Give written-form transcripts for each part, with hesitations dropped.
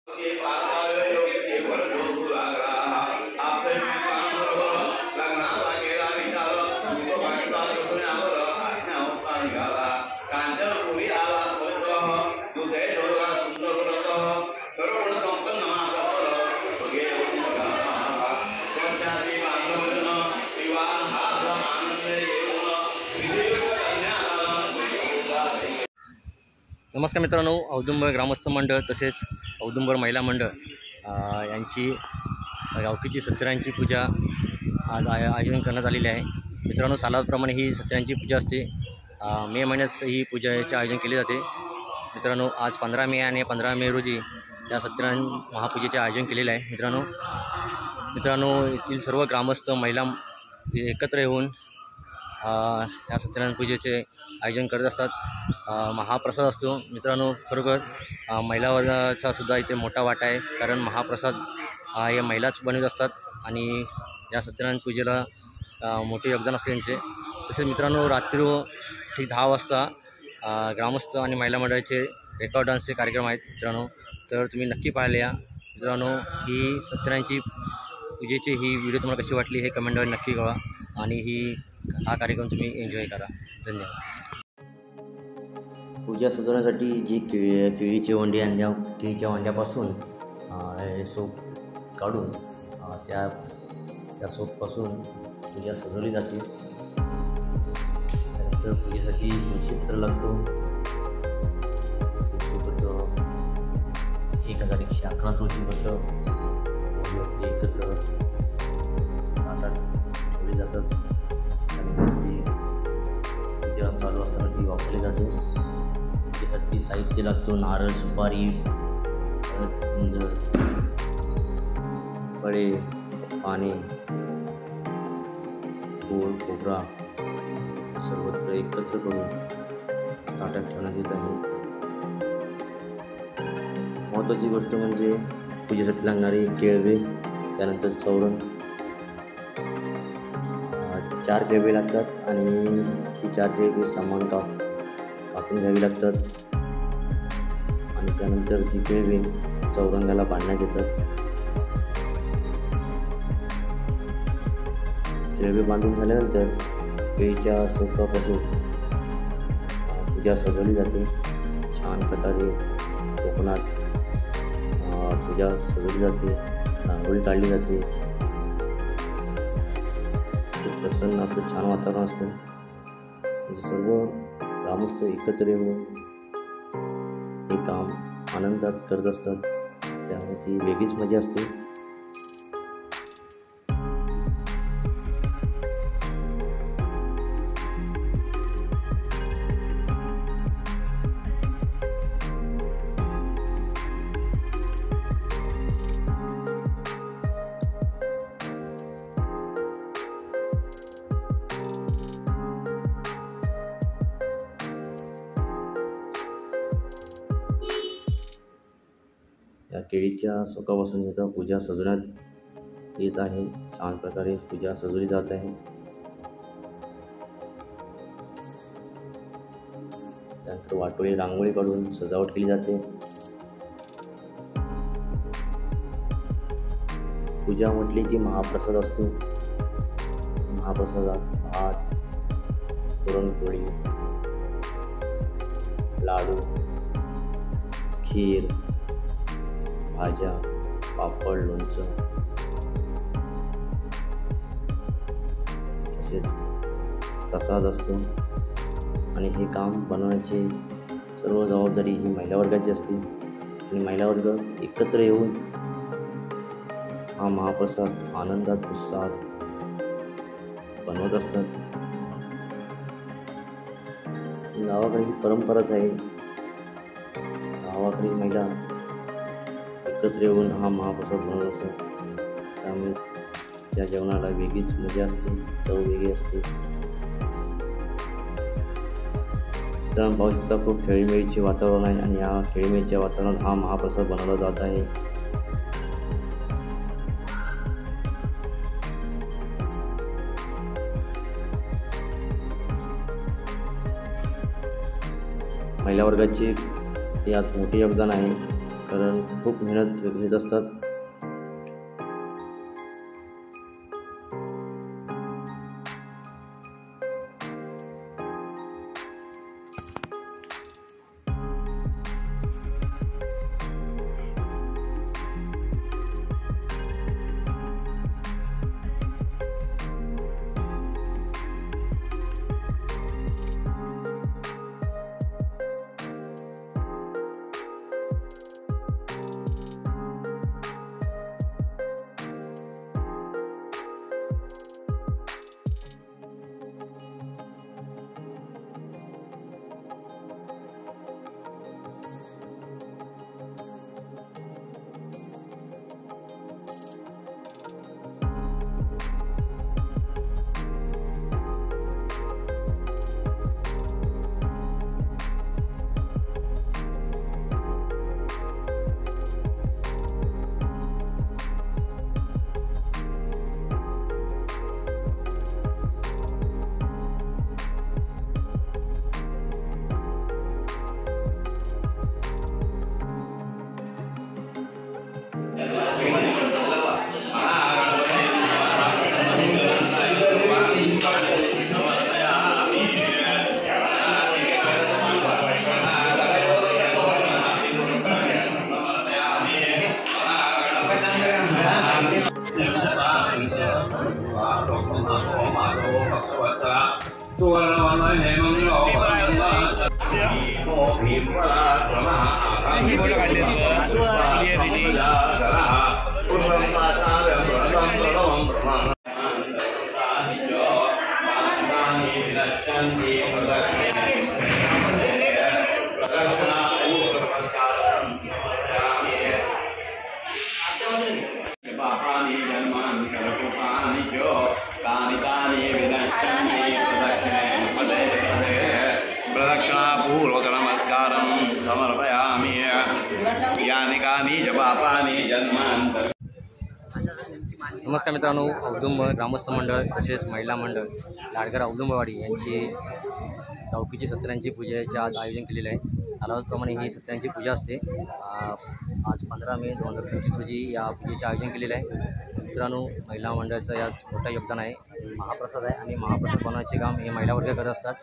नमस्कार मित्रांनो, औदुंबर ग्रामस्थ मंडळ तसेच औदुंबर महिला मंडळ यांची गावकीची सत्यनारायणची पूजा आज आयोजन करण्यात आलेली आहे। मित्रांनो, सालाप्रमाणे ही सत्यनारायणची पूजा असते। मे महिन्यात ही पूजेचे आयोजन केले जाते। मित्रांनो, आज 15 मे आणि 15 मे रोजी या सत्यनारायण महापूजेचे आयोजन केलेले आहे। मित्रांनो येथील सर्व ग्रामस्थ महिला एकत्र येऊन या सत्यनारायण पूजेचे आयोजन करत असतात। महाप्रसाद असतो। मित्रांनो, खरोखर महिला वर्गाचा सुद्धा इथे मोठा वाटा आहे, कारण महाप्रसाद हे महिलाच बनवत असतात आणि या सत्यनारायण पूजेला मोठे योगदान असते त्यांचे। तसेच मित्रांनो, रात्री ठीक 10 वाजता ग्रामस्थ आणि महिला मंडळाचे रेकॉर्ड डान्सचे कार्यक्रम आहेत मित्रांनो, तर तुम्ही नक्की पाहायला या। मित्रांनो, ही सत्यनारायणची पूजेची ही व्हिडिओ तुम्हाला कशी वाटली हे कमेंटवर नक्की कळवा आणि हा कार्यक्रम तुम्ही एन्जॉय करा। धन्यवाद। पूजा सजवण्यासाठी जी केळीची वंडी आणल्या, केळीच्या वंड्यापासून सोप काढून त्या सोपपासून पूजा सजवली जाते। त्यानंतर पूजेसाठी तुळशीपत्र लागतो। तुळशीपत्र 1111 तुळशीपत्र एकत्र ताटात ठेवली जातात। त्यानंतर ती पूजा चालू असताना ती वापरली जाते। त्यासाठी साहित्य लागतो, नारळ, सुपारी, फळे, पाने, गोड, खोबरा सर्वत्र एकत्र करून ताटात ठेवण्यात येत आहे। महत्त्वाची गोष्ट म्हणजे पूजेसाठी लागणारे केळवे, त्यानंतर चौरंग, 4 केळवे लागतात आणि ती 4 केळवे समान कापून घ्यावी लागतात आणि त्यानंतर ती केळवे चौरंगाला बांधण्यात येतात। केळवे बांधून झाल्यानंतर केळीच्या सोकापासून पूजा सजवली जाते। छान प्रकारे कोकणात पूजा सजवली जाते, रांगोळी काढली जाते। खूप प्रसन्न असं छान वातावरण असतं। सर्व ग्रामस्थ एकत्र येऊन हे काम आनंदात करत असतात, त्यामुळे ती वेगळीच मजा असते। या केळीच्या सोकापासून इथं पूजा सजवण्यात येत आहे। छान प्रकारे पूजा सजवली जात आहे। त्यानंतर वाटोळी रांगोळी काढून सजावट केली जाते। पूजा म्हटली की महाप्रसाद असतो। महाप्रसादात भात, पुरणपोळी, लाडू, खीर, भाज्या, पापड, लोणचं तसेच प्रसाद असतो आणि हे काम बनवण्याची सर्व जबाबदारी ही महिला वर्गाची असते आणि महिला वर्ग एकत्र येऊन हा महाप्रसाद आनंदात उत्साहात बनवत असतात। गावाकडे ही परंपराच आहे। गावाकडे महिला एकत्र येऊन हा महाप्रसाद बनवत असतात, त्यामुळे त्या जेवणाला वेगळीच मजा असते, चव वेगळी असते। तर पाहू शकता, खूप खेळीमेळीचे वातावरण आहे आणि या खेळीमेळीच्या वातावरणात हा महाप्रसाद बनवला जात आहे। महिला वर्गाचे यात मोठे योगदान आहे। कारण खूप मेहनत घेत असतात. नमस्कार मित्रांनो, औदुंबर ग्रामस्थ मंडळ तसेच महिला मंडळ लाडघर औदुंबरवाडी यांची गावकीची सत्यानारायणची पूजेचे आज आयोजन केलेले आहे. सालावतप्रमाणे ही सत्यानारायणची पूजा असते. आज 15 मे 2025 रोजी या पूजेचे आयोजन केलेले आहे. मित्रांनो, महिला मंडळाचं यात मोठं योगदान आहे. महाप्रसाद आहे आणि महाप्रसाद बनवायचे काम हे महिला वर्ग करत असतात.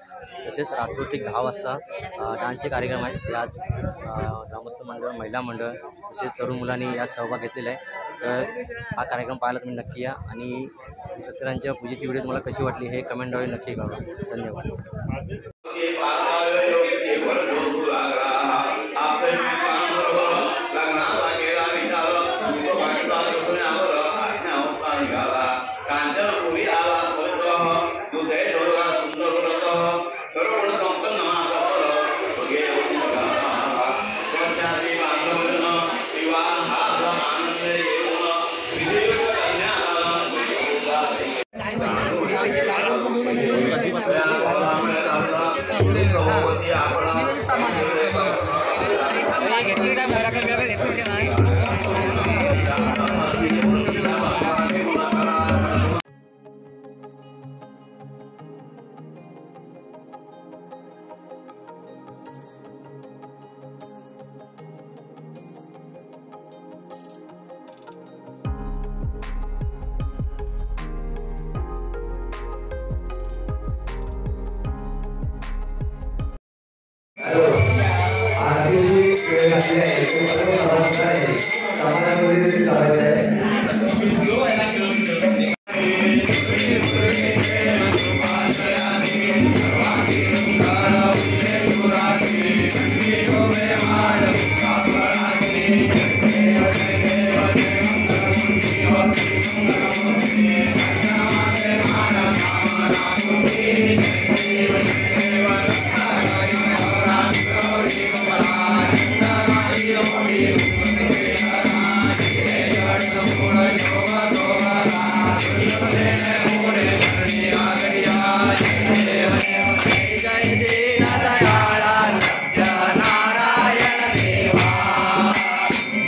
तसेच रात्री 10 वाजता डान्सचे कार्यक्रम आहेत. ते आज ग्रामस्थ मंडळ, महिला मंडळ तसेच तरुण मुलांनी यात सहभाग घेतलेला आहे. तर हा कार्यक्रम पाहायला तुम्ही नक्की या आणि सत्यानारायणच्या पूजेची व्हिडिओ तुम्हाला कशी वाटली हे कमेंटद्वारे नक्की कळवा. धन्यवाद.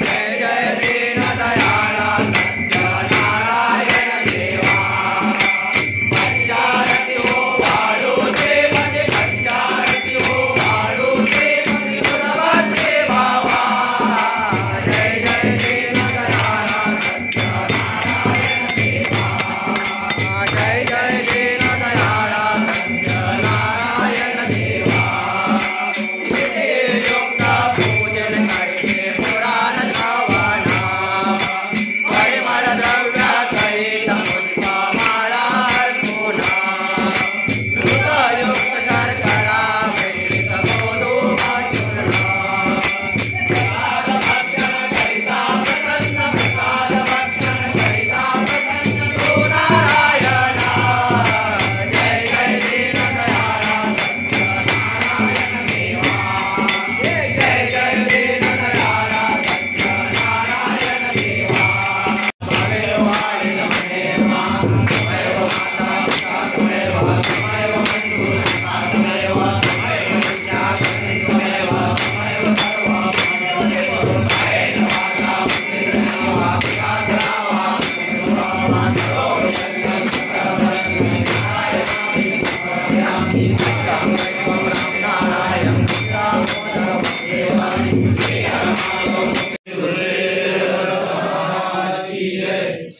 जय जय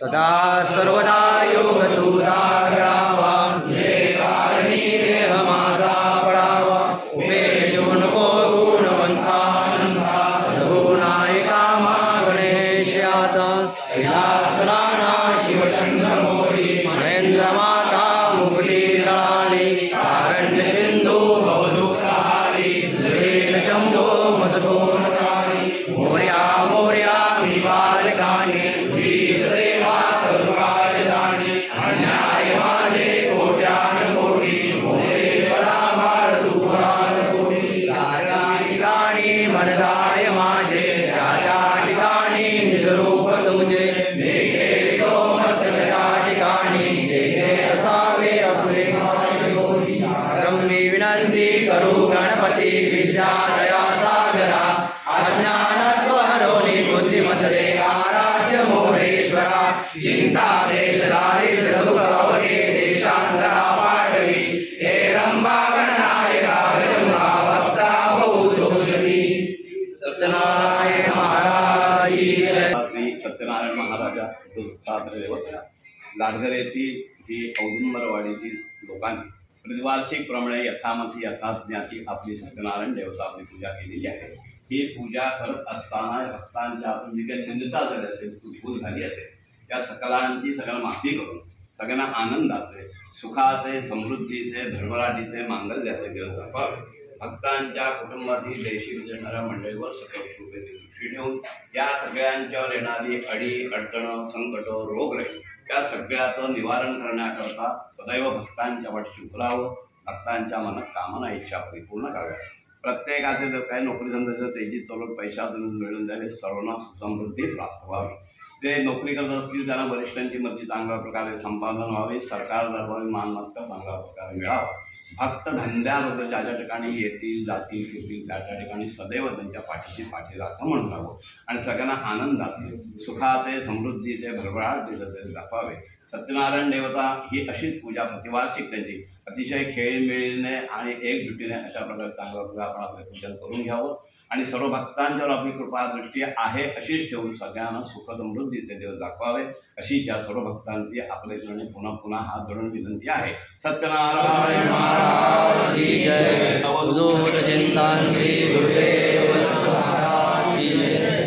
सदा सर्वदा योग तुझा घडावा, जे कारणी देह माझा पडावा, उभे शिव नको गुणवंता रघुनायका मा गणेश आता, कैलासराणा शिवचंद्र मोरी, महेंद्र माता मुकुटी जळाली, कारण्य सिंधू भवदुःखहारी, जैन शंभो मजतोनकारी, मोर्या मोर्या मी बालकाने, वीर सेवा करू राजधानी, अन्याय माझे कोट्यान कोटी, मोरेश्वरा बाळ तू बाळ कोटी, त्या ठिकाणी मन जाय माझे, त्या ठिकाणी निजरूप तुझे, ठेवितो मस्तक त्या ठिकाणी, तेथे असावे आपले रम्मी विनंती करू गणपती, विद्या दया सागरा, अज्ञानत्व हरवली बुद्धिमत्ते, आराध्य मोरेश्वरा, चिंता देश दारिद्र्य दुःखवते, देशांतरा पाठवी, हे रंबा गणनायका गजमुखा भक्ता बहु दोषवी. सत्यनारायण महाराज की जय. श्री सत्यनारायण महाराजा लाडघरेची ही औदुंबरवाडीची लोकांनी प्रतिवार्षिकप्रमाणे यथामती यथाज्ञाती आपली सत्यनारायण देवता आपली पूजा केलेली आहे. ही पूजा करत असताना भक्तांच्या आपण जी काही निंदता झाली असेल, तुटफूट झाली असेल, त्या सकलांची सगळं माफी करून सगळ्यांना आनंदाचे, सुखाचे, समृद्धीचे, धडभराटीचे, मांगल्याचे दिवस जपावे. भक्तांच्या कुटुंबातील देशी विजणाऱ्या मंडळीवर सकल कृपेची दृष्टी ठेवून या सगळ्यांच्यावर येणारी अडी अडचणं, संकट, रोगराई त्या सगळ्याचं निवारण करण्याकरता सदैव भक्तांच्या वाटशी उतरावं, भक्तांच्या मनात कामना इच्छा परिपूर्ण कराव्या. प्रत्येकाचे जर काही नोकरी धंद्याचं तेजीत चालून पैशातून मिळून द्यावे, सर्वांना समृद्धी प्राप्त व्हावी. ते नोकरी करत असतील त्यांना वरिष्ठांची मदती चांगल्या प्रकारे संपादन व्हावे, सरकार दरबारी मालमत्ता चांगल्या प्रकारे मिळावा. भक्त धंद्याबद्दल ज्या ज्या ठिकाणी येतील जातील फिरतील त्या त्या ठिकाणी सदैव त्यांच्या पाठीशी पाठी राखा म्हणून राहावं आणि सगळ्यांना आनंदाचे, सुखाचे, समृद्धीचे, भरभराट दिलं दाखवावे. सत्यनारायण देवता ही अशीच पूजा प्रतिवार्षिक त्यांची अतिशय खेळीमेळीने आणि एकजुटीने अशा प्रकारे चांगल्या प्रकारे आपण आपले पूजन करून घ्यावं आणि सर्व भक्तांच्यावर आपली कृपा दृष्टी आहे अशीच ठेवून सगळ्यांना सुख समृद्धीचे दिवस दाखवावे अशीच या सर्व भक्तांची आपल्याकडे पुन्हा पुन्हा हात जोडून विनंती आहे. सत्यनारायण महाराज की जय. अवधूत चिंतन श्री गुरुदेव महाराज की जय.